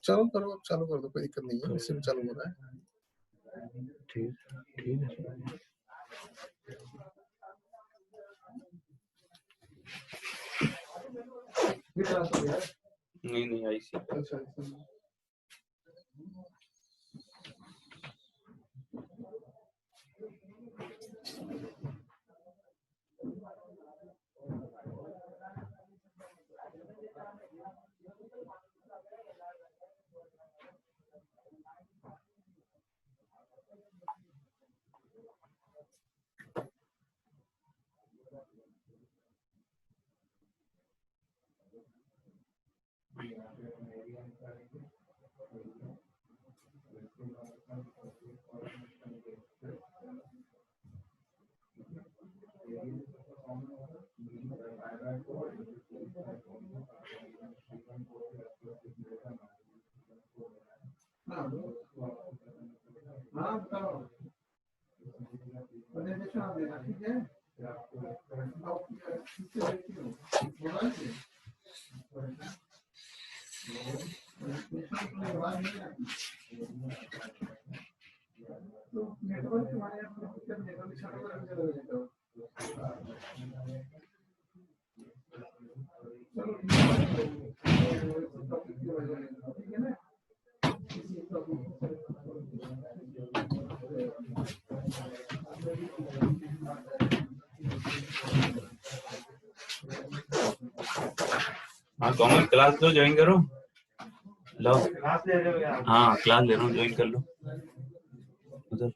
चालू करो, अब चालू कर दो, कोई दिक्कत नहीं है, इससे भी चालू हो रहा है। ठीक ठीक है। नहीं आई सी। अच्छा हाँ कॉमन क्लास लो, ज्वाइन करो। लो क्लास ले रहे हो यार? हाँ क्लास ले रहा हूँ, ज्वाइन कर लो उधर।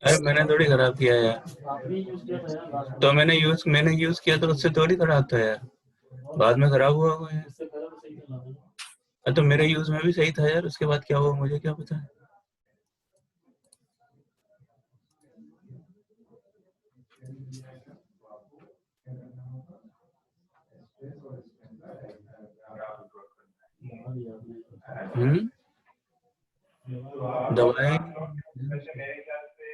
अरे मैंने थोड़ी खराब किया यार, तो मैंने यूज किया तो उससे थोड़ी खराब था यार, बाद में खराब हुआ होगा यार। तो मेरे यूज में भी सही था यार, उसके बाद क्या हुआ मुझे क्या पता है। दवाएं मेरे ख्याल से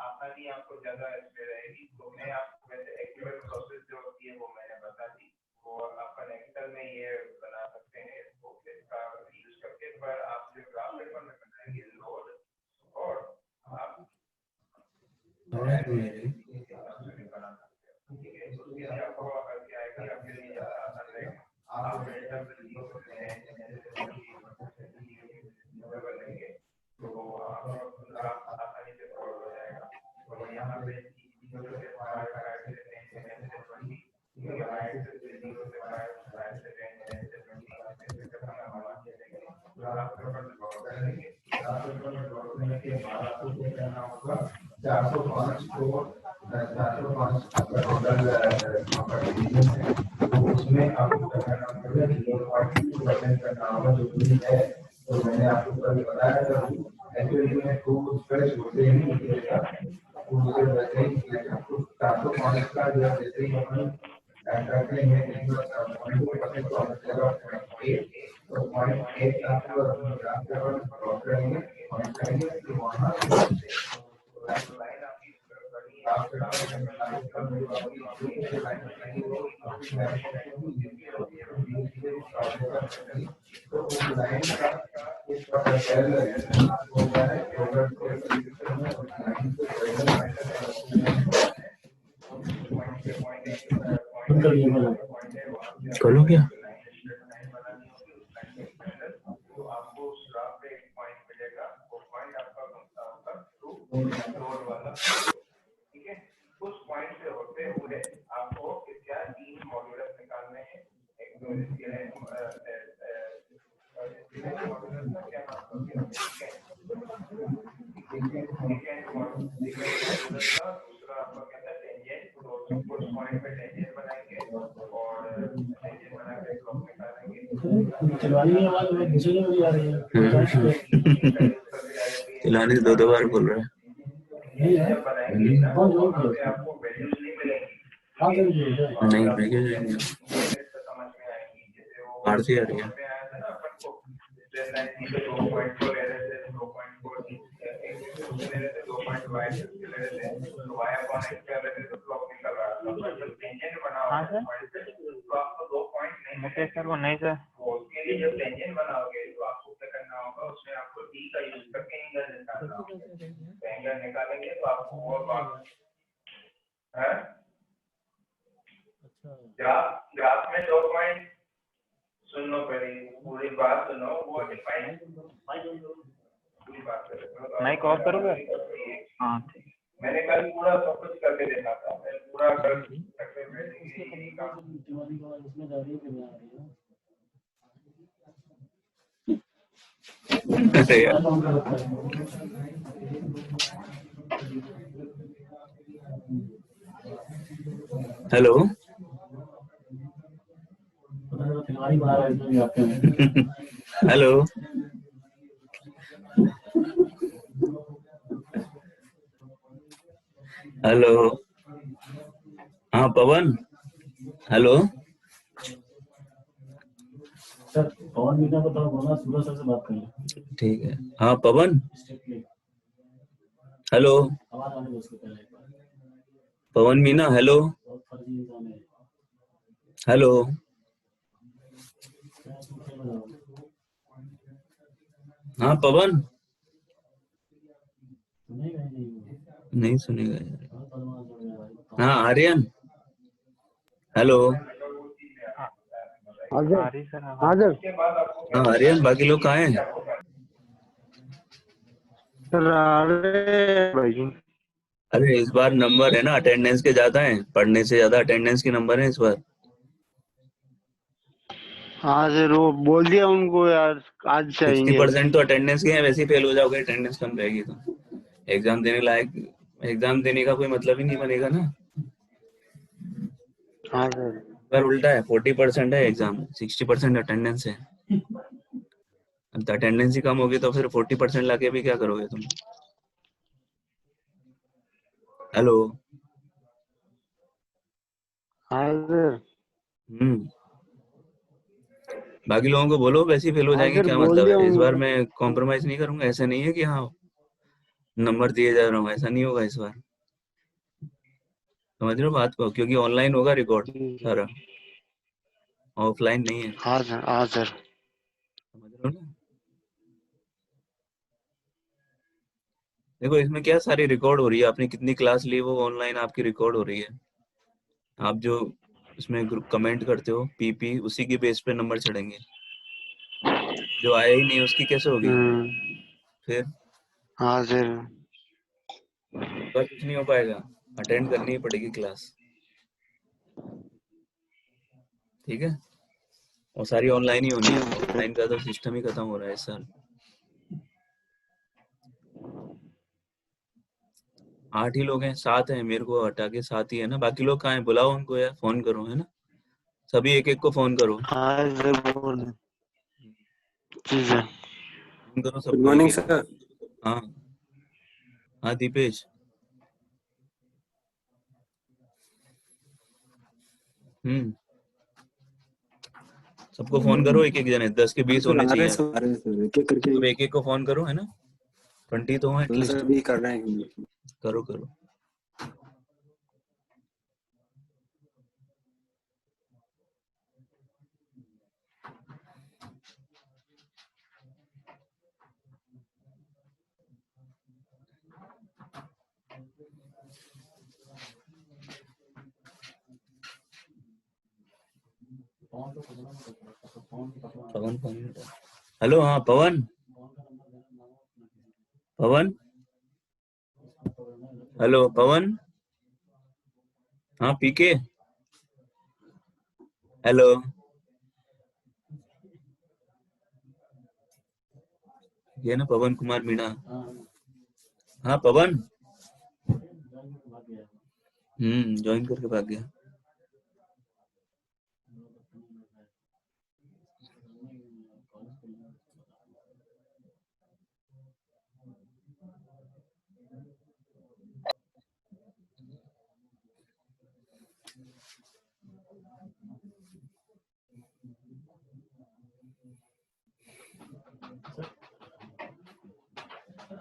आसानी आपको ज्यादा इसमें रहेगी, तो मैं आपको वैसे एक्टिवेट प्रोसेस जो होती है वो मैंने बता दी, वो अपन एक्सेल में ये बना सकते हैं इसको, इसका यूज करके। पर आप जो ग्राफ पेपर में बनाएंगे लोड और आप बना सकते हैं, ठीक है। उसके लिए आपको क्या है कि आपके लिए ज्यादा आसान रहेगा। आप रेंडम लेंगे तो आप आसानी से फॉलो हो जाएगा। तो यहाँ पे 0 से 5 राइट से 10 से 20, राइट से 0 से 5 राइट से 10 से 20 ऐसे करके हम आगे चलेंगे। ग्राफ पेपर में ड्रॉ करेंगे, ग्राफ पेपर में ड्रॉ करने के बाद आपको क्या करना होगा, 405 को 405 आपका टोटल डिवीजन है, तो उसमें आपको करना होगा 0.2% करना होगा जो भी है। तो मैंने आपको कल बताया था एक्चुअली में को स्ट्रेच होते ही निकलेगा, उसे वैसे ही निकलेगा। तो 405 का जो जैसे ही अपन करते हैं %0.2% तो हमें चलेगा 0.8, तो 0.8 आपको ग्राफ पेपर ड्रॉ करेंगे, पॉइंट करेंगे, तो वहाँ लाइन आपकी ग्राफ पेपर में लाइन का जो आपकी लाइन बनाएंगे वो आपकी लाइन तो उस लाइन का करो क्या? तो आपको उस ग्राफ पे एक पॉइंट मिलेगा, वो पॉइंट आपका होगा थ्रू रोड वाला, ठीक है। उस पॉइंट से होते हुए आपको क्या 3 मॉड्यूलस निकालने हैं। एक तो मॉड्यूलस का क्या नाम है, सेकेंड मॉड्यूलस का दूसरा आपका क्या था, टेंजेंट। तो उस पॉइंट पे टेंजेंट बनाएंगे और टेंजेंट बना के स्लोप निकालेंगे। चिल्लाने से 2 बार बोल रहा है। जब बनाएंगे ना तो वहाँ पे आपको वैल्यूज नहीं मिलेंगी, नहीं पैकेज समझ में आएंगी। जैसे वो आरसी आ रही है। में आया था ना अपन को, स्ट्रेट लाइन से 2 पॉइंट को ले रहे थे, 2 पॉइंट को ले रहे थे, 2 पॉइंट y ले रहे थे, तो y अपॉन x कर रहे थे, तो स्लोप निकल रहा था। जब टेंजेंट बनाओगे तो आपको 2 पॉइंट नहीं मिलेंगे सर, वो नहीं सर। उसके लिए जब टेंजेंट बनाओगे तो आपको क्या करना होगा, उसमें आपको d का यूज करके एंगल निकालना होगा। एंगल निकालेंगे तो आपको वो है ग्राफ में 2 पॉइंट, सुनो पहले पूरी बात सुनो, वो डिफाइन पूरी बात करो। माइक ऑफ करोगे? हाँ ठीक। मैंने कल पूरा सब कुछ करके देखा था, मैं पूरा कर करके यही काम। अरे यार हेलो हेलो हेलो हाँ पवन, हेलो पवन मीना को थोड़ा बोलना, सूरज सर से बात करिए। ठीक है। हाँ पवन, हेलो आवाज आने दो उसको पहले एक बार। पवन मीना, हेलो बहुत फर्जी इंसान है। हेलो हाँ पवन, सुनेगा ही नहीं नहीं सुनेगा यार। बहुत बदमाश हो गया भाई। हाँ आर्यन, हेलो हाँ सर। हाँ आर्यन, बाकी लोग कहाँ हैं? सर आ रहे भाई। अरे इस बार नंबर है ना अटेंडेंस के ज्यादा हैं, पढ़ने से ज्यादा अटेंडेंस के नंबर हैं इस बार। हाँ सर, वो बोल दिया उनको यार, आज चाहिए। 60% तो अटेंडेंस के हैं, वैसे ही फेल हो जाओगे अटेंडेंस कम रहेगी तो। एग्जाम देने लायक, एग्जाम देने का कोई मतलब ही नहीं बनेगा ना। हाँ सर। पर उल्टा है, 40% है एग्जाम, 60% अटेंडेंस है। अब तो अटेंडेंस ही कम होगी तो फिर 40% लाके भी क्या करोगे तुम? हेलो हाँ सर। बाकी लोगों को बोलो वैसे ही फेल हो हाँ जाएंगे, सर, क्या बोल मतलब दिया है। इस बार उनको। मैं कॉम्प्रोमाइज नहीं करूंगा, ऐसा नहीं है कि हाँ नंबर दिए जा रहा हूँ, ऐसा नहीं होगा इस बार। समझ रहे हो बात को, क्योंकि ऑनलाइन होगा रिकॉर्ड सारा, ऑफलाइन नहीं है। हाँ सर, हाँ सर। समझ रहे हो ना? देखो इसमें क्या सारी रिकॉर्ड हो रही है, आपने कितनी क्लास ली वो ऑनलाइन आपकी रिकॉर्ड हो रही है। आप जो उसमें ग्रुप कमेंट करते हो पीपी, उसी के बेस पे नंबर चढ़ेंगे। जो आया ही नहीं उसकी कैसे होगी फिर? हाँ सर। बस कुछ नहीं हो पाएगा, अटेंड करनी ही पड़ेगी क्लास, ठीक है। और सारी ऑनलाइन ही होनी है, ऑफलाइन का तो सिस्टम ही खत्म हो रहा है इस साल। 8 ही लोग हैं, 7 हैं, मेरे को हटा के 7 ही है ना। बाकी लोग कहाँ हैं? बुलाओ उनको यार, फोन करो, है ना। सभी एक एक को फोन करो, हाँ सर, बोल। जी सर। फोन करो गुड सबको एक मॉर्निंग एक को। सर। हाँ हाँ दीपेश। हम्म सबको फोन करो एक एक जने, 10 के 20 सर होने आ रहे चाहिए। हैं, सर आ रहे हैं सर, एक एक करके। सब एक एक को फोन करो, है ना। 20 तो हो सर एटलीस्ट। अभी कर रहे हैं। करो करो। पवन फोन। हेलो, हाँ पवन। पवन, हेलो पवन। हाँ पीके, हेलो। ये ना पवन कुमार मीणा। हाँ पवन। ज्वाइन करके भाग गया।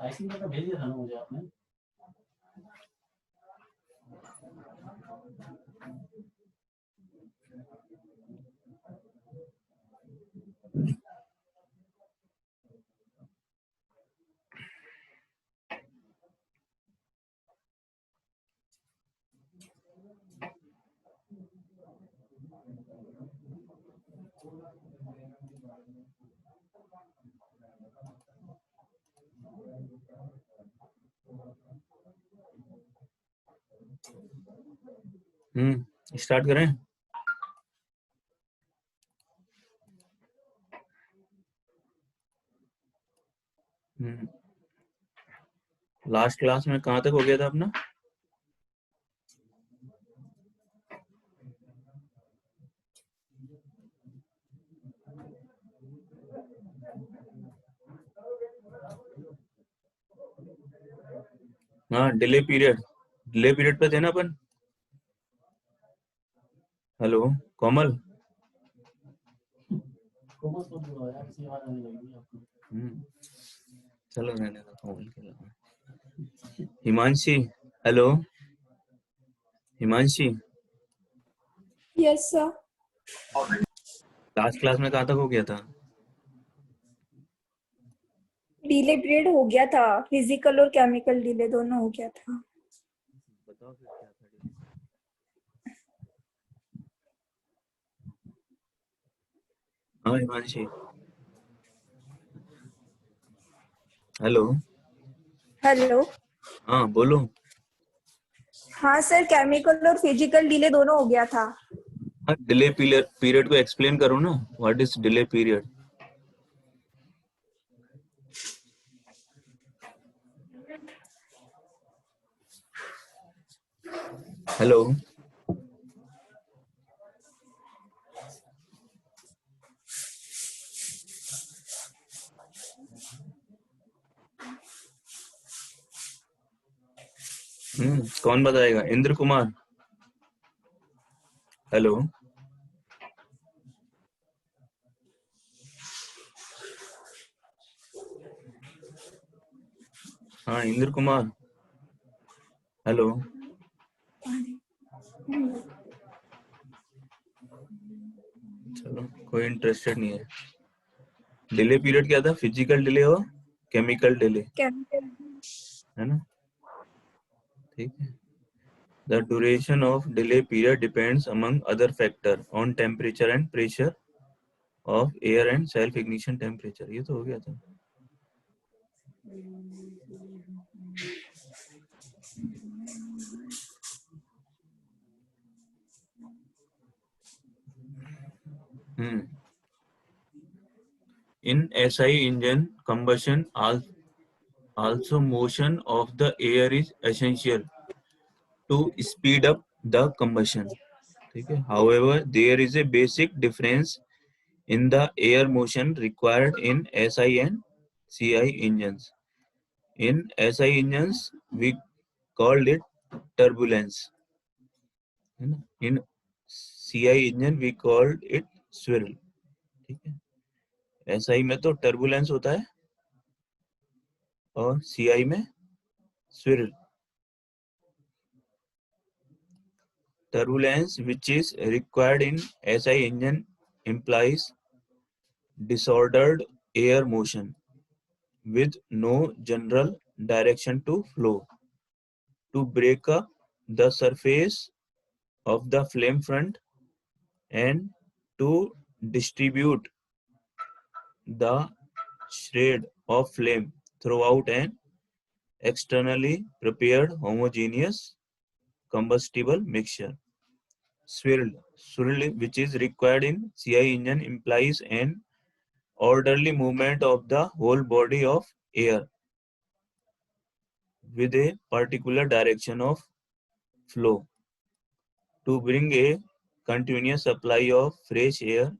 आइसिंग का भेज दिया था ना मुझे आपने। स्टार्ट करें। लास्ट क्लास में कहाँ तक हो गया था अपना? हाँ डिले पीरियड पे थे ना अपन। हेलो कोमल। चलो रहने दो कोमल के लिए। Himanshi, hello Himanshi. Yes sir. Last class में कहाँ तक हो गया था? डिले पीरियड हो गया था, फिजिकल और केमिकल डिले दोनों हो गया था। बताओ फिर क्या था? हाँ हिमांशी, हेलो। हेलो। हाँ बोलो। हाँ सर, केमिकल और फिजिकल डिले दोनों हो गया था। हाँ डिले पीरियड को एक्सप्लेन करो ना, what is delay period? Hello. कौन बताएगा? इंद्र कुमार, हेलो। हाँ इंद्र कुमार, हेलो। चलो कोई इंटरेस्टेड नहीं है। डिले पीरियड क्या था? फिजिकल डिले और केमिकल डिले, केमिकल। है ना? ठीक है। The duration of delay period depends among other factors on temperature and pressure of air and self ignition temperature. ये तो हो गया था। In SI engine combustion also motion of the air is essential to speed up the combustion. ठीक है। However, there is a basic difference in the air motion required in SI and CI engines. In SI engines, we called it turbulence. In CI engine, we called it swirl. ठीक है। SI में तो turbulence होता है और CI में swirl. Turbulence, which is required in SI engine, implies disordered air motion with no general direction to flow to break up the surface of the flame front and to distribute the shred of flame throughout an externally prepared homogeneous combustible mixture. Swirl, which is required in CI engine, implies an orderly movement of the whole body of air with a particular direction of flow to bring a continuous supply of fresh air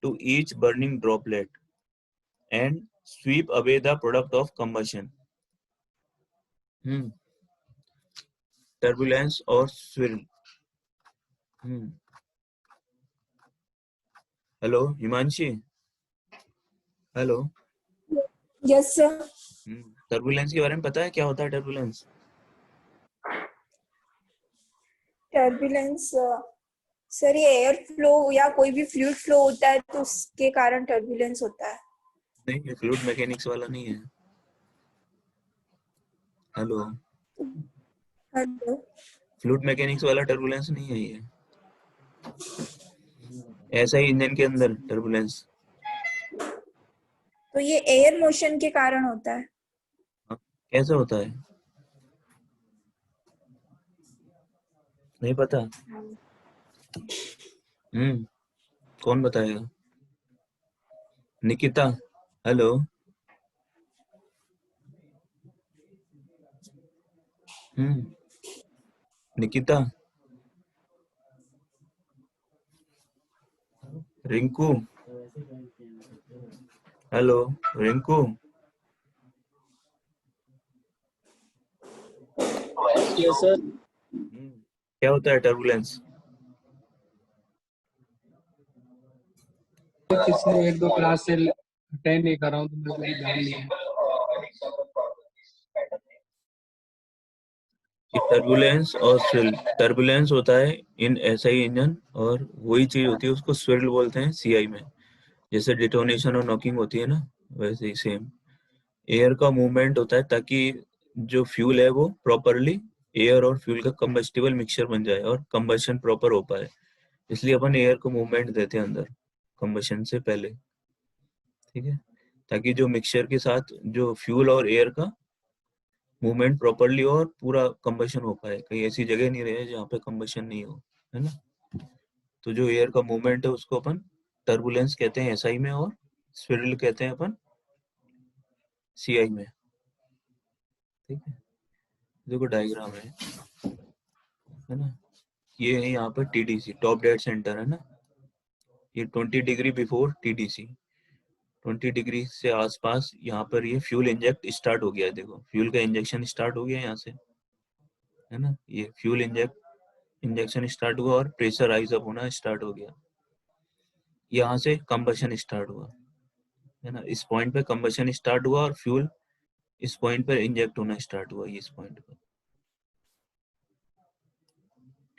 to each burning droplet and sweep away the product of combustion. Turbulence or swirl. Hello Himanshi, hello. Yes sir. Turbulence के बारे में पता है क्या होता है turbulence? Turbulence sir ये air flow या कोई भी फ्लूइड फ्लो होता है तो उसके कारण टर्बुलेंस होता है। नहीं, ये फ्लूइड मैकेनिक्स वाला नहीं है। हेलो, हेलो, फ्लूइड मैकेनिक्स वाला टर्बुलेंस नहीं है ये। ऐसा ही इंजन के अंदर टर्बुलेंस। तो ये एयर मोशन के कारण होता है। कैसे होता है? नहीं पता। कौन बताएगा? Nikita, hello. Nikita, Rinku, hello Rinku. Yes sir. क्या होता है टर्बुलेंस? पिछले 1-2 क्लास से अटेंड नहीं कर रहा हूँ तो मेरे को ध्यान नहीं है। टर्बुलेंस और स्विल। टर्बुलेंस होता है इन एसआई इंजन और वही चीज होती है उसको स्विल बोलते हैं सीआई में। जैसे डिटोनेशन और नॉकिंग होती है ना, वैसे ही सेम एयर का मूवमेंट होता है ताकि जो फ्यूल है वो प्रॉपरली एयर और फ्यूल का कंबस्टिबल मिक्सचर बन जाए और कंबशन प्रॉपर हो पाए। इसलिए अपन एयर को मूवमेंट देते हैं अंदर कंबशन से पहले, ठीक है, ताकि जो मिक्सचर के साथ जो फ्यूल और एयर का मूवमेंट प्रॉपरली और पूरा कंबशन हो पाए। कहीं ऐसी जगह नहीं रहे जहाँ पे कंबशन नहीं हो, है ना। तो जो एयर का मूवमेंट है उसको अपन टर्बुलेंस कहते हैं एसआई में और स्विरल कहते हैं अपन सीआई में, ठीक है। देखो डायग्राम है ना। ये है यहाँ पर टीडीसी, टॉप डेड सेंटर है ना। ये 20 डिग्री बिफोर टीडीसी, 20 डिग्री से आसपास यहाँ पर ये फ्यूल इंजेक्ट स्टार्ट हो गया है। देखो फ्यूल का इंजेक्शन स्टार्ट हो गया यहाँ से, है ना। ये फ्यूल इंजेक्शन स्टार्ट हुआ और प्रेशर राइज अप होना स्टार्ट हो गया। यहाँ से कंबशन स्टार्ट हुआ, है ना। इस पॉइंट पे कंबशन स्टार्ट हुआ और फ्यूल इस पॉइंट पर इंजेक्ट होना स्टार्ट हुआ, इस पॉइंट पर,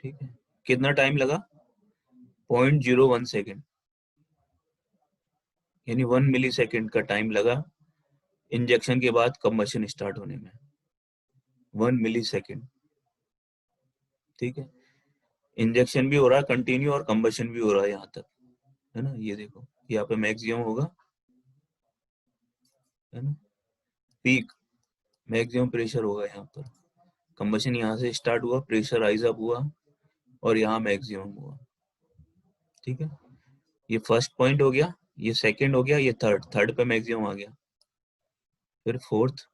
ठीक है। कितना टाइम लगा? 0.01 सेकेंड, यानी 1 मिली सेकेंड का टाइम लगा इंजेक्शन के बाद कंबशन स्टार्ट होने में। 1 मिली सेकेंड, ठीक है। इंजेक्शन भी हो रहा है कंटिन्यू और कंबशन भी हो रहा है यहाँ तक, है ना। ये देखो यहाँ पे मैक्सिमम होगा, है ना। पीक मैक्सिमम प्रेशर होगा यहाँ पर। कंबशन यहाँ से स्टार्ट हुआ, प्रेशर राइज अप हुआ और यहाँ मैक्सिमम हुआ, ठीक है। ये फर्स्ट पॉइंट हो गया, ये सेकंड हो गया, ये थर्ड पे मैक्सिमम आ गया, फिर फोर्थ,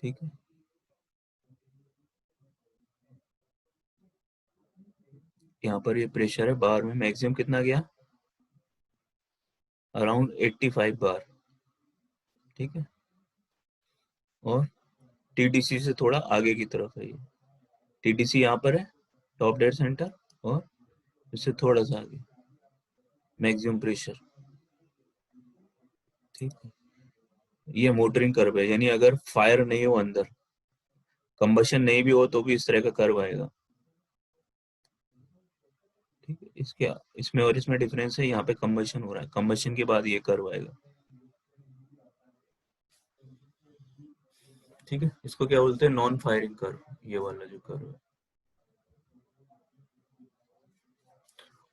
ठीक है। यहाँ पर ये प्रेशर है, बार में मैक्सिमम कितना गया? अराउंड 85 बार, ठीक है। और टीडीसी से थोड़ा आगे की तरफ है ये। टीडीसी यहाँ पर है, टॉप डेड सेंटर, और इससे थोड़ा सा आगे मैक्सिमम प्रेशर, ठीक है। ये मोटरिंग कर्व है, यानी अगर फायर नहीं हो अंदर, कंबशन नहीं भी हो तो भी इस तरह का कर्व आएगा, ठीक है। इसमें और इसमें डिफरेंस है, यहाँ पे कंबशन हो रहा है, कंबशन के बाद ये कर्व आएगा, ठीक है। इसको क्या बोलते हैं? नॉन फायरिंग कर्व, ये वाला जो कर्व है,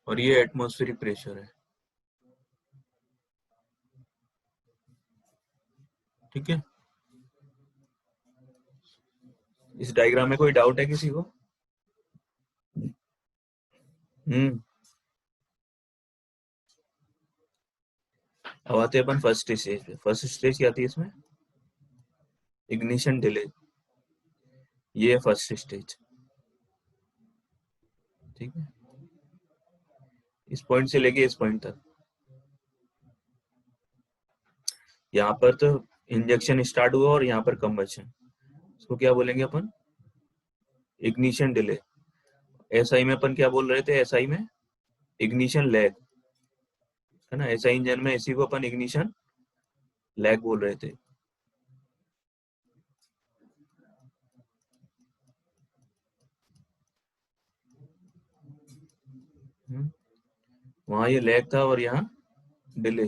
और ये एटमॉस्फेरिक प्रेशर है। ठीक है, इस डायग्राम में कोई डाउट है किसी को? अब आते हैं अपन फर्स्ट स्टेज पे। फर्स्ट स्टेज क्या आती है इसमें? Ignition delay. ये है फर्स्ट स्टेज। ठीक है, इस पॉइंट से लेके इस पॉइंट तक। यहाँ पर तो इंजेक्शन स्टार्ट हुआ और यहाँ पर कंबशन, इसको क्या बोलेंगे अपन? Ignition delay. एसआई में अपन क्या बोल रहे थे? एसआई में इग्निशन लैग, है ना। एसआई इंजन में इसी को अपन इग्निशन लैग बोल रहे थे। वहां ये लैग था और यहाँ delay.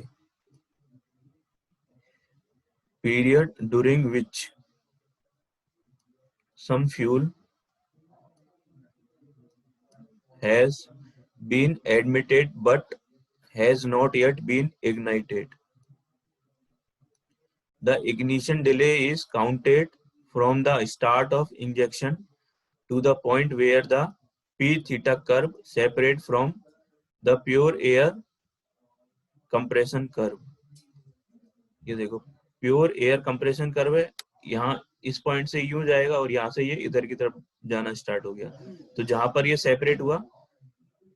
Period during which some fuel has been admitted but has not yet been ignited. The ignition delay is counted from the start of injection to the point where the P theta curve separates from the pure air compression curve. ये देखो pure air compression curve है, यहाँ इस point से यूं जाएगा और यहाँ से ये इधर की तरफ जाना स्टार्ट हो गया। तो जहां पर ये सेपरेट हुआ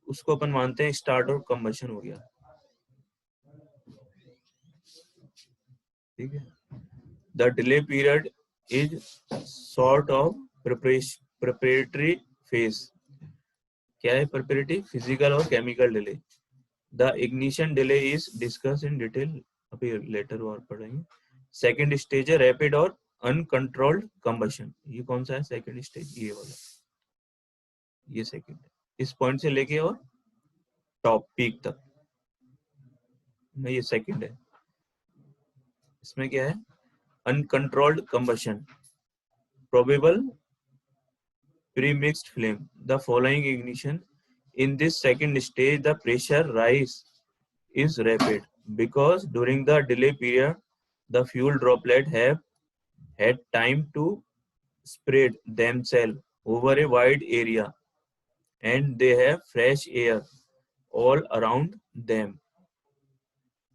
उसको अपन मानते हैं स्टार्ट और कंबशन हो गया। ठीक है, the delay period is sort of preparatory phase. क्या है प्रिपरेटरी? फिजिकल और chemical delay. The ignition delay is discuss in detail, अभी लेटर और पढ़ेंगे। सेकेंड स्टेज है रैपिड और अनकंट्रोल्ड कंबशन। ये कौन सा है सेकेंड स्टेज? ये वाला, ये सेकेंड है। इस पॉइंट से लेके और टॉप पीक तक नहीं, ये सेकेंड है। इसमें क्या है? Uncontrolled combustion, probable pre-mixed flame. The following ignition. In this second stage, the pressure rise is rapid because during the delay period, the fuel droplet have had time to spread themselves over a wide area and they have fresh air all around them.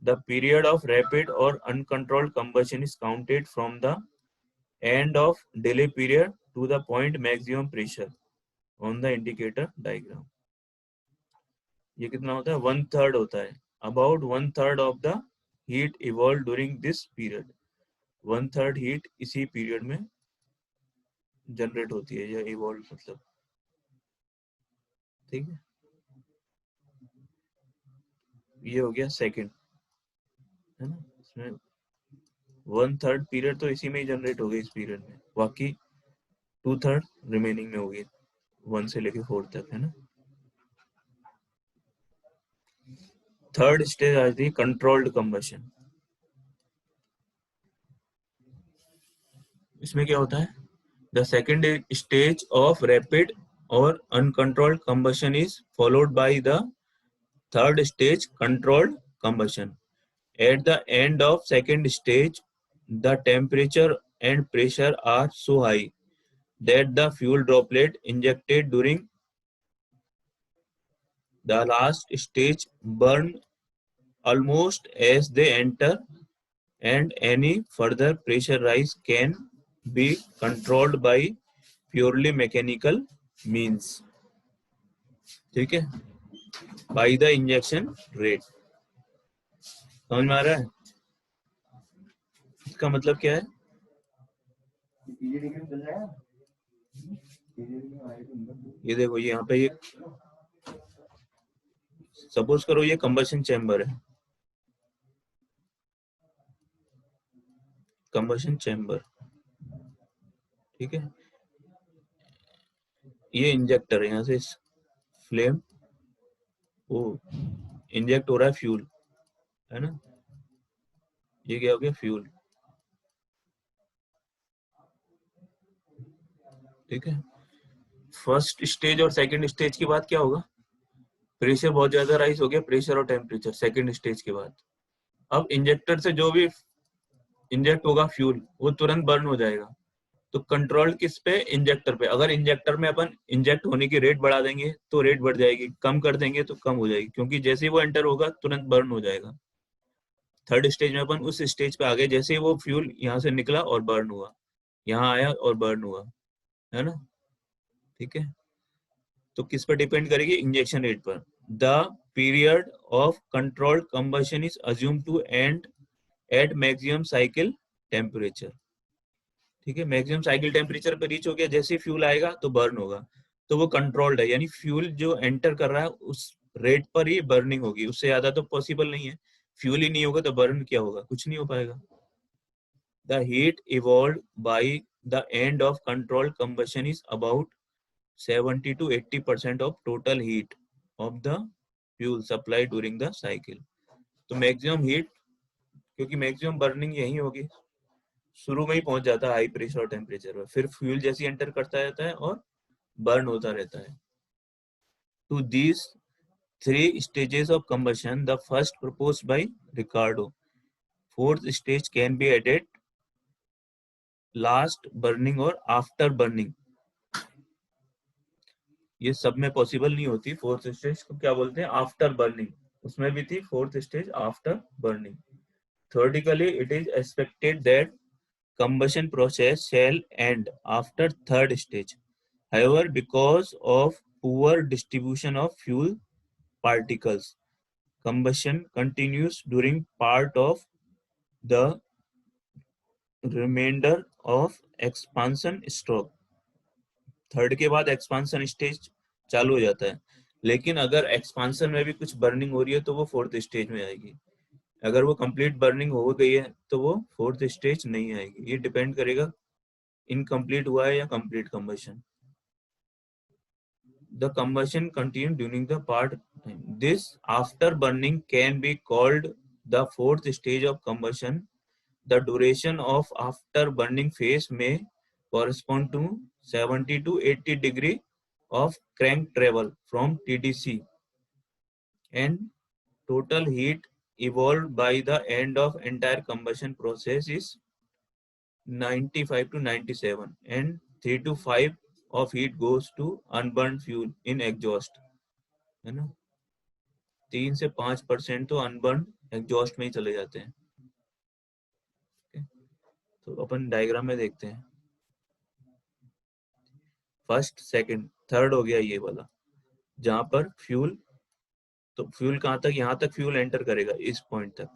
The period of rapid or uncontrolled combustion is counted from the end of delay period to the point maximum pressure on the indicator diagram. ये कितना होता है? 1/3 होता है। About 1/3 of the heat evolved during this period. 1/3 heat इसी period में generate होती है, या इवॉल्व मतलब। ठीक है, ये हो गया सेकंड, है ना। इसमें 1/3 पीरियड तो इसी में ही जनरेट हो गई इस पीरियड में, बाकी 2/3 रिमेनिंग में होगी 1 से लेके 4 तक, है ना। थर्ड स्टेज आ जाती है कंट्रोल्ड कंबशन। इसमें क्या होता है? The second stage of rapid और uncontrolled combustion is followed by the third stage controlled combustion. At the end of second stage, the temperature and pressure are so high that the fuel droplet injected during the last stage burn almost as they enter, and any further pressure rise can be controlled by purely mechanical means. ठीक है, by the injection rate. समझ में आ रहा है? इसका मतलब क्या है? ये देखो, ये यहाँ पे ये सपोज करो ये कंबशन चैम्बर है, कंबशन चैम्बर, ठीक है। ये इंजेक्टर है, यहाँ से फ्लेम वो इंजेक्ट हो रहा है फ्यूल, है ना। ये क्या हो गया? फ्यूल, ठीक है। फर्स्ट स्टेज और सेकंड स्टेज के बाद क्या होगा? प्रेशर बहुत ज्यादा राइज हो गया, प्रेशर और टेम्परेचर सेकेंड स्टेज के बाद। अब इंजेक्टर से जो भी इंजेक्ट होगा फ्यूल वो तुरंत बर्न हो जाएगा। तो कंट्रोल किस पे? इंजेक्टर पे। अगर इंजेक्टर में अपन इंजेक्ट होने की रेट बढ़ा देंगे तो रेट बढ़ जाएगी, कम कर देंगे तो कम हो जाएगी, क्योंकि जैसे ही वो एंटर होगा तुरंत बर्न हो जाएगा। थर्ड स्टेज में अपन उस स्टेज पे आ गए, जैसे ही वो फ्यूल यहाँ से निकला और बर्न हुआ, यहाँ आया और बर्न हुआ, है ना? ठीक है, तो किस पर डिपेंड करेगी? इंजेक्शन रेट पर। The period of controlled combustion is assume to end at maximum cycle temperature. ठीक है, मैक्सिमम साइकिल टेम्परेचर पर रीच हो गया, जैसे फ्यूल आएगा तो बर्न होगा, तो वो कंट्रोल्ड है, यानी फ्यूल जो एंटर कर रहा है उस रेट पर ही बर्निंग होगी, उससे ज्यादा तो पॉसिबल नहीं है। फ्यूल ही नहीं होगा तो बर्न क्या होगा? कुछ नहीं हो पाएगा। The heat evolve by the end of controlled combustion is about 70 to 80% of total heat of the fuel supply during the cycle। तो मैक्सिमम हीट, क्योंकि मैक्सिमम बर्निंग यही होगी, शुरू में ही पहुंच जाता है हाई प्रेशर और टेम्परेचर पर, फिर फ्यूल जैसे एंटर करता रहता है और बर्न होता रहता है। To these 3 stages of combustion, the first proposed by Ricardo, fourth stage can be added last burning और after burning। ये सब में पॉसिबल नहीं होती। फोर्थ स्टेज को क्या बोलते हैं? After burning. उसमें भी थी fourth stage after burning. Theoretically, it is expected that combustion process shall end after third stage. However, because of poor distribution of fuel particles, combustion continues during part of the remainder of expansion stroke। Third के बाद expansion stage चालू हो जाता है, लेकिन अगर expansion में भी कुछ बर्निंग हो रही है तो वो फोर्थ स्टेज में आएगी। अगर वो कंप्लीट बर्निंग हो गई है तो वो फोर्थ स्टेज नहीं आएगी। ये डिपेंड करेगा इनकम्प्लीट हुआ है या complete combustion. The combustion continue during the part this after burning can be called the fourth stage of combustion. The duration of after burning phase में correspond to 70 to 80 degree of crank travel from TDC, and total heat evolved by the end of entire combustion process is 95 to 97, and 3 to 5 of heat goes to unburned fuel in exhaust, है ना? 3 से 5% तो unburn exhaust में ही चले जाते हैं। तो अपन diagram में देखते हैं। फर्स्ट, सेकंड, थर्ड हो गया ये वाला, जहां पर फ्यूल, तो फ्यूल कहां तक? यहां तक फ्यूल एंटर करेगा, इस पॉइंट तक।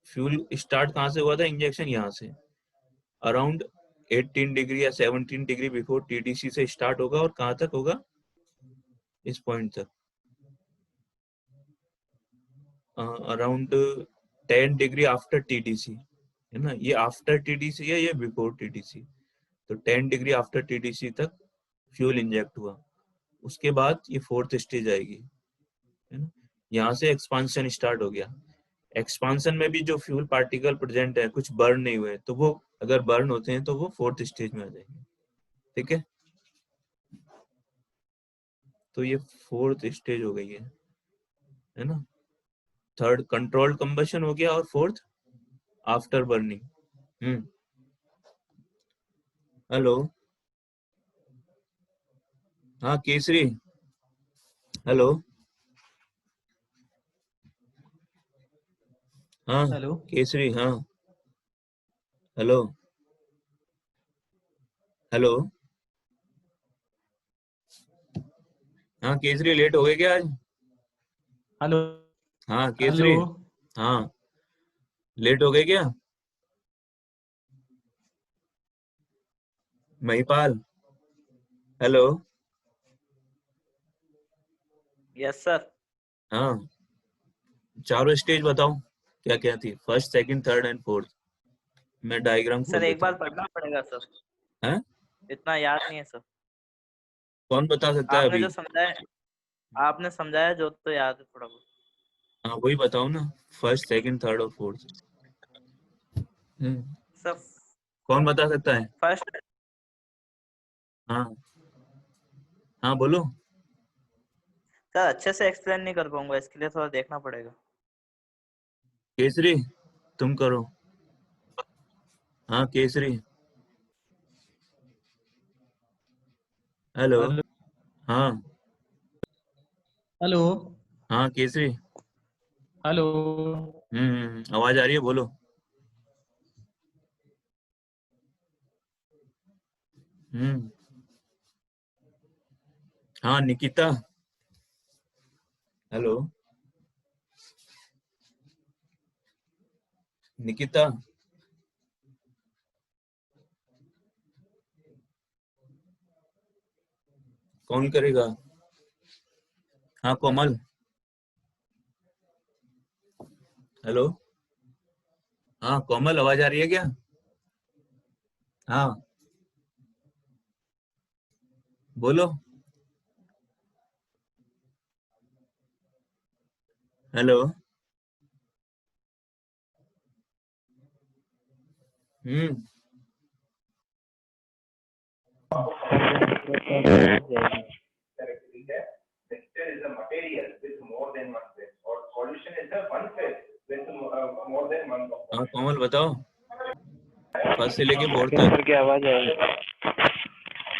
फ्यूल स्टार्ट कहां से हुआ था? इंजेक्शन यहां से अराउंड 18 डिग्री या 17 डिग्री बिफोर टीडीसी से स्टार्ट होगा, और कहां तक होगा? इस पॉइंट तक, अराउंड 10 डिग्री आफ्टर टीडीसी, है ना? ये आफ्टर टीडीसी है, ये बिफोर टीडीसी। तो 10 डिग्री आफ्टर टीडीसी तक फ्यूल इंजेक्ट हुआ, उसके बाद ये फोर्थ स्टेज आएगी, है ना? यहाँ से एक्सपांशन स्टार्ट हो गया। एक्सपांशन में भी जो फ्यूल पार्टिकल प्रेजेंट है, कुछ बर्न नहीं हुए, तो वो अगर बर्न होते हैं तो वो फोर्थ स्टेज में आ जाएंगे। ठीक है, तो ये फोर्थ स्टेज हो गई है ना? थर्ड कंट्रोल्ड कंबशन हो गया, और फोर्थ आफ्टर बर्निंग। हेलो, हाँ केसरी, हेलो, हाँ हेलो केसरी, हाँ हेलो, हेलो, हाँ केसरी, लेट हो गए क्या आज? हेलो हाँ हेलो केसरी, हाँ लेट हो गए क्या? Mahipal, hello, yes sir. हाँ चारों स्टेज बताओ क्या क्या थी, first, second, third and fourth. मैं डायग्राम सर खोल एक देता बार हूँ। पढ़ना पड़ेगा सर, हैं? इतना याद नहीं है सर। कौन बता सकता है आपने अभी? जो समझाया, आपने समझाया जो, तो याद है थोड़ा बहुत। हाँ वही बताओ ना, फर्स्ट, सेकंड, थर्ड और फोर्थ। सर कौन बता सकता है? फर्स्ट, हाँ हाँ बोलो। सर अच्छे से एक्सप्लेन नहीं कर पाऊंगा, इसके लिए थोड़ा देखना पड़ेगा। केसरी तुम करो। हाँ केसरी। हेलो। हेलो हाँ हेलो हाँ केसरी। हेलो। आवाज आ रही है, बोलो। हम्म। हाँ निकिता। हेलो निकिता। कौन करेगा? हाँ कोमल। हेलो। हाँ कोमल, आवाज आ रही है क्या? हाँ बोलो। Hello. Hmm. Correctly there. Mixture is a material with more than one phase, or solution is a one phase with more than one component. हाँ कोमल बताओ, फर्स्ट से लेके फोर्थ तक। करके आवाज आ रही है।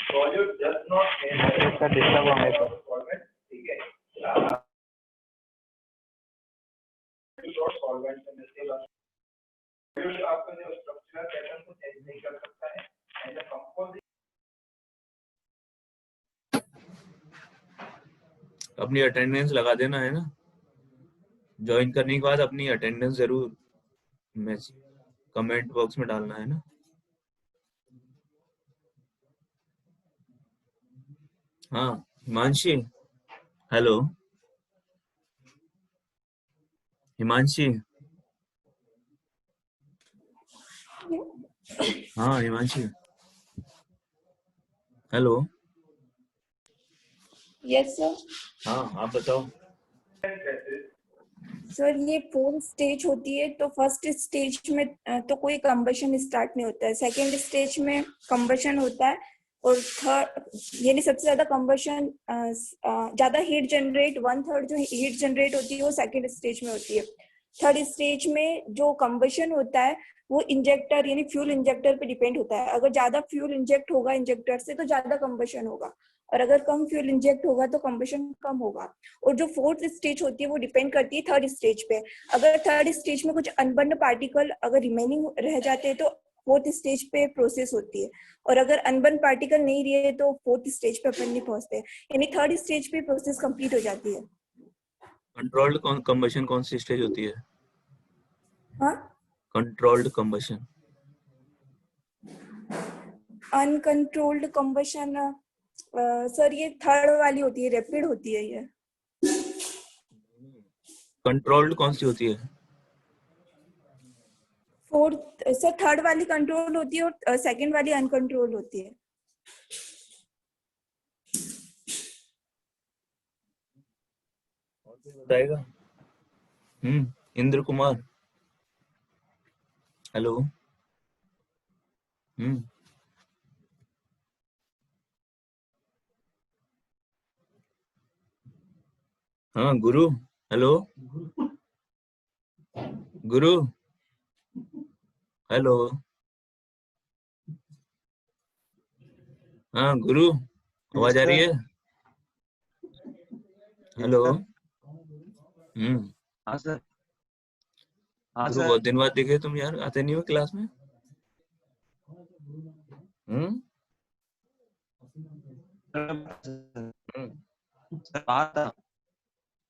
Solute does not इसका डिस्टर्ब होने पर solvent, ठीक है? Solvent में इसके बाद solute आपका जो structural pattern को change नहीं कर सकता है, and the composite अपनी अटेंडेंस लगा देना है ना, ज्वाइन करने के बाद अपनी अटेंडेंस जरूर कमेंट बॉक्स में डालना है ना। हाँ हिमांशी। हेलो हिमांशी। हाँ हिमांशी। हेलो। Yes sir. हाँ आप बताओ। सर ये 4 स्टेज होती है, तो फर्स्ट स्टेज में तो कोई कंबशन स्टार्ट नहीं होता है, सेकेंड स्टेज में कंबशन होता है, और थर्ड यानी सबसे ज्यादा कंबशन ज्यादा हीट जनरेट 1/3 जो हीट जनरेट होती है वो सेकेंड स्टेज में होती है। थर्ड स्टेज में जो कंबशन होता है वो इंजेक्टर यानी फ्यूल इंजेक्टर पे डिपेंड होता है। अगर ज्यादा फ्यूल इंजेक्ट होगा इंजेक्टर से तो ज्यादा कंबशन होगा, और अगर कम फ्यूल इंजेक्ट होगा तो कंबशन कम होगा। और जो फोर्थ स्टेज होती है वो डिपेंड करती है थर्ड स्टेज पे। अगर थर्ड स्टेज में कुछ अनबर्न्ड पार्टिकल अगर रिमेनिंग रह जाते हैं तो फोर्थ स्टेज पे प्रोसेस होती है, और अगर अनबर्न पार्टिकल नहीं रहे तो फोर्थ स्टेज पे अपन नहीं पहुंचते, यानी थर्ड स्टेज पे प्रोसेस कंप्लीट हो जाती है। कंट्रोल्ड कंबशन कौन सी स्टेज होती है? हाँ controlled combustion. Uncontrolled combustion sir ये थर्ड वाली होती है, रैपिड होती है ये। कंट्रोल्ड कौन सी होती है? फोर्थ सर थर्ड वाली कंट्रोल होती है और सेकंड वाली अनकंट्रोल होती है। बताएगा। इंद्र कुमार। हेलो। हाँ गुरु। हेलो गुरु। हेलो। हाँ गुरु, आवाज आ रही है? हेलो। हाँ सर। हाँ गुरु सर। बहुत दिन बाद दिखे तुम यार, आते नहीं हो क्लास में। हम्म।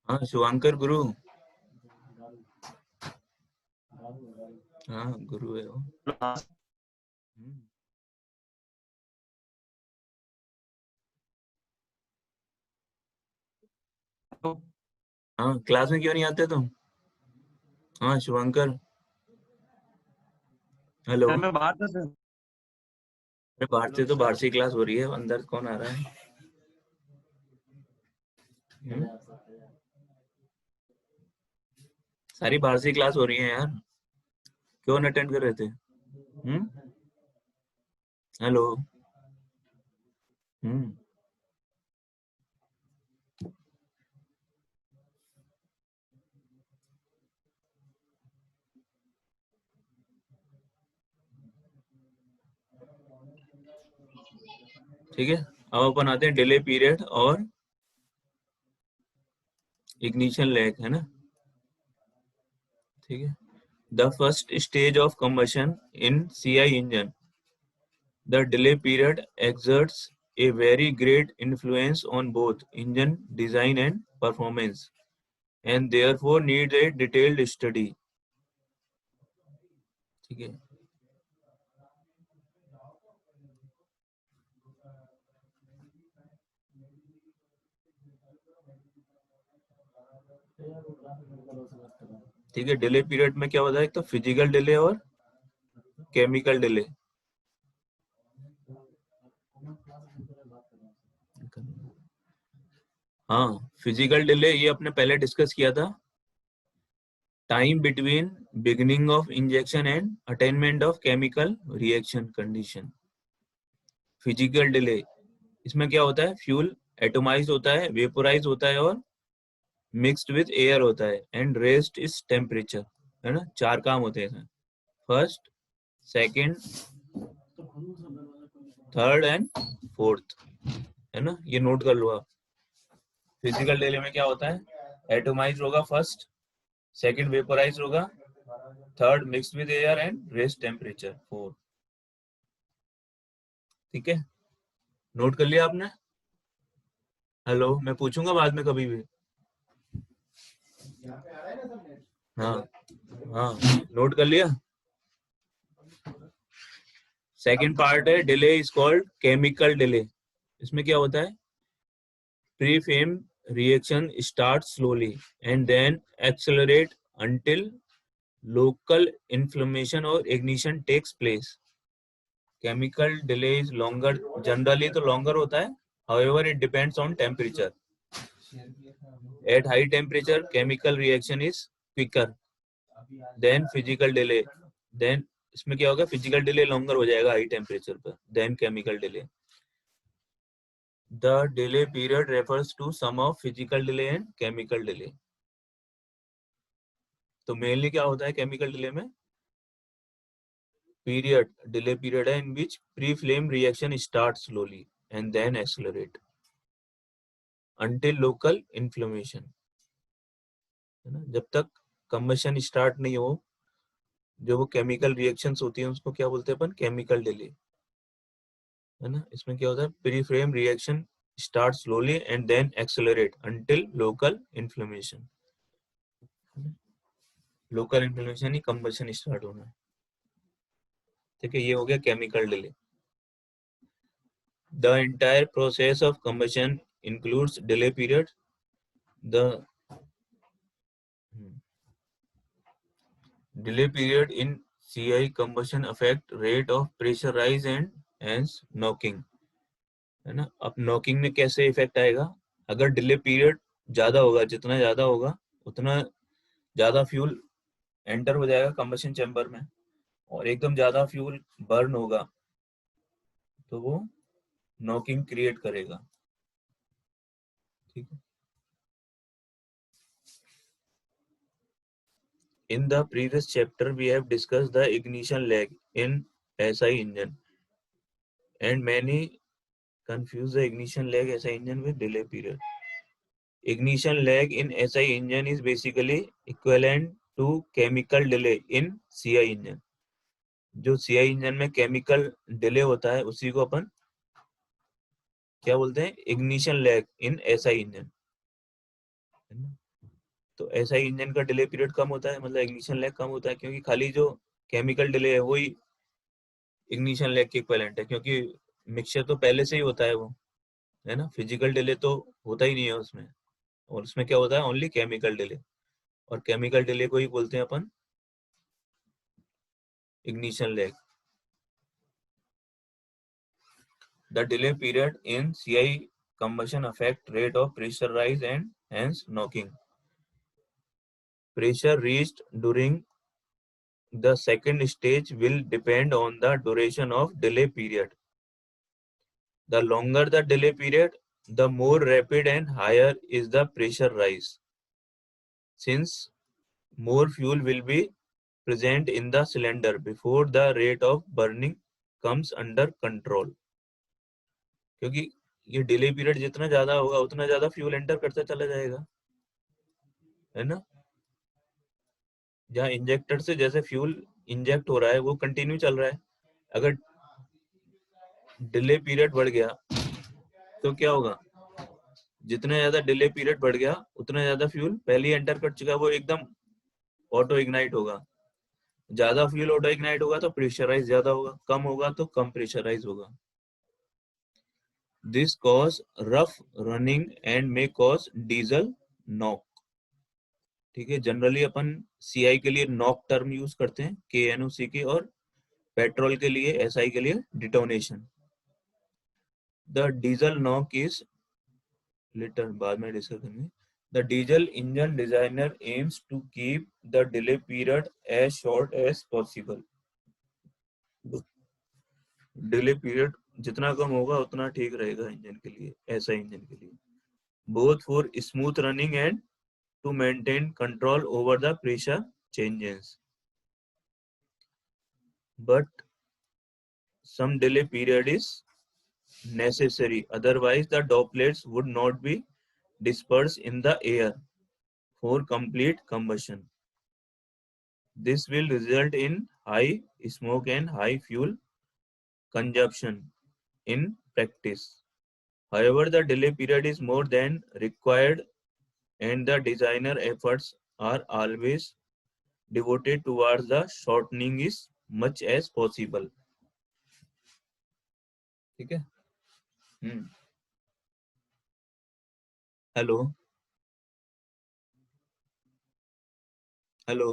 हाँ शिवांकर गुरु। हाँ गुरु है वो। हम्म। हाँ क्लास में क्यों नहीं आते तुम? हाँ शिवांकर। हेलो। मैं बाहर था सर। अरे बाहर से तो बाहर से क्लास हो रही है, अंदर कौन आ रहा है? सारी बाहर से क्लास हो रही है यार, क्यों नहीं अटेंड कर रहे थे? हेलो। हम्म। ठीक है, अब अपन आते हैं डिले पीरियड और इग्निशन लैग, है ना। ठीक है, the first stage of combustion in CI engine, the delay period exerts a very great influence on both engine design and performance, and therefore needs a detailed study. ठीक है, ठीक है। Delay period में क्या होता है, एक तो फिजिकल डिले और केमिकल डिले। हाँ, फिजिकल डिले ये अपने पहले डिस्कस किया था, time between beginning of injection and attainment of chemical reaction condition. Physical delay, इसमें क्या होता है, फ्यूल एटोमाइज होता है, वेपोराइज होता है और मिक्स्ड विद एयर होता है, एंड रेस्ट इज टेम्परेचर, है ना। 4 काम होते हैं इसमें, first, second, third and fourth, है ना। ये नोट कर लो आप। फिजिकल डिले में क्या होता है, एटोमाइज होगा फर्स्ट, सेकंड वेपोराइज होगा, third mixed with air and rest temperature 4। ठीक है, नोट कर लिया आपने? हेलो, मैं पूछूंगा बाद में कभी भी। हाँ हाँ, नोट कर लिया। सेकंड पार्ट है delay is called chemical delay. इसमें क्या होता है, pre flame reaction start slowly and then accelerate until local inflammation or ignition takes place. Chemical delay is longer, generally तो longer होता है, however it depends on temperature. At high temperature chemical reaction is quicker than physical delay. Then इसमें क्या होगा, physical delay longer हो जाएगा high temperature पर than chemical delay. The delay period refers to sum of physical delay and chemical delay. तो mainly क्या होता है केमिकल डिले में, पीरियड, डिले पीरियड है in which pre flame reaction start slowly and then accelerate until local inflammation, है ना। जब तक कंबशन स्टार्ट नहीं हो, जो वो केमिकल रिएक्शंस होती हैं उसको क्या बोलते हैं अपन, केमिकल डिले, है ना। इसमें क्या होता है, pre flame reaction start slowly and then accelerate until local inflammation. Local inflammation ही कंबशन स्टार्ट होना है। ठीक है, ये हो गया chemical delay. The entire process of combustion includes delay period. The delay period in CI combustion affect rate of pressure rise and hence knocking, है ना। अब knocking में कैसे इफेक्ट आएगा, अगर डिले पीरियड ज्यादा होगा, जितना ज्यादा होगा उतना ज्यादा फ्यूल एंटर हो जाएगा कंबशन चैम्बर में, और एकदम ज्यादा फ्यूल बर्न होगा तो वो नॉकिंग क्रिएट करेगा। ठीक है, in the previous chapter we have discussed the ignition lag in SI engine, and many confuse the ignition lag SI engine with delay period. Ignition lag in SI engine is basically equivalent to chemical delay in CI engine. जो CI engine में chemical delay होता है उसी को अपन क्या बोलते हैं, ignition lag इन SI engine. तो SI इंजन का डिले पीरियड कम होता है, मतलब इग्निशन लैग कम होता है, क्योंकि खाली जो केमिकल डिले है वही इग्निशन लैग के इक्विवेलेंट है, क्योंकि मिक्सचर तो पहले से ही होता है वो, है ना। फिजिकल डिले तो होता ही नहीं है उसमें, और उसमें क्या होता है, ओनली केमिकल डिले, और केमिकल डिले को ही बोलते हैं अपन ignition lag. The delay period in CI combustion affect rate of pressure rise and hence knocking. Pressure reached during the second stage will depend on the duration of delay period. The longer the delay period, the more rapid and higher is the pressure rise, since more fuel will be present in the cylinder before the rate of burning comes under control. क्योंकि ये delay period जितना ज्यादा होगा उतना ज्यादा fuel enter करता चला जाएगा, है ना। जहाँ इंजेक्टर से जैसे फ्यूल इंजेक्ट हो रहा है वो कंटिन्यू चल रहा है, अगर डिले पीरियड बढ़ गया तो क्या होगा, जितना ज्यादा डिले पीरियड बढ़ गया उतना ज्यादा फ्यूल पहले ही एंटर कर चुका है, वो एकदम ऑटो इग्नाइट होगा। ज्यादा फ्यूल ऑटो इग्नाइट होगा तो प्रेशराइज ज्यादा होगा, कम होगा तो कम प्रेशराइज होगा। This cause rough running and may cause diesel knock. ठीक है, जनरली अपन सीआई के लिए नॉक टर्म यूज करते हैं, KNOC और पेट्रोल के लिए SI के लिए detonation. The diesel knock is later, बाद में डिस्कस करेंगे। The diesel engine designer aims to keep the delay period as short as possible. Delay period जितना कम होगा उतना ठीक रहेगा इंजन के लिए, ऐसा इंजन के लिए, both for smooth running and to maintain control over the pressure changes. But some delay period is necessary, otherwise the droplets would not be dispersed in the air for complete combustion. This will result in high smoke and high fuel consumption in practice. However, the delay period is more than required and the designer efforts are always devoted towards the shortening as much as possible. ठीक है। Hello hello.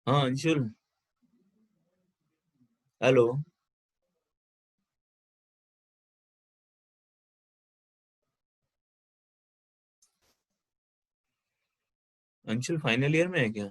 हाँ Anshul, hello. Anshul final year में है क्या?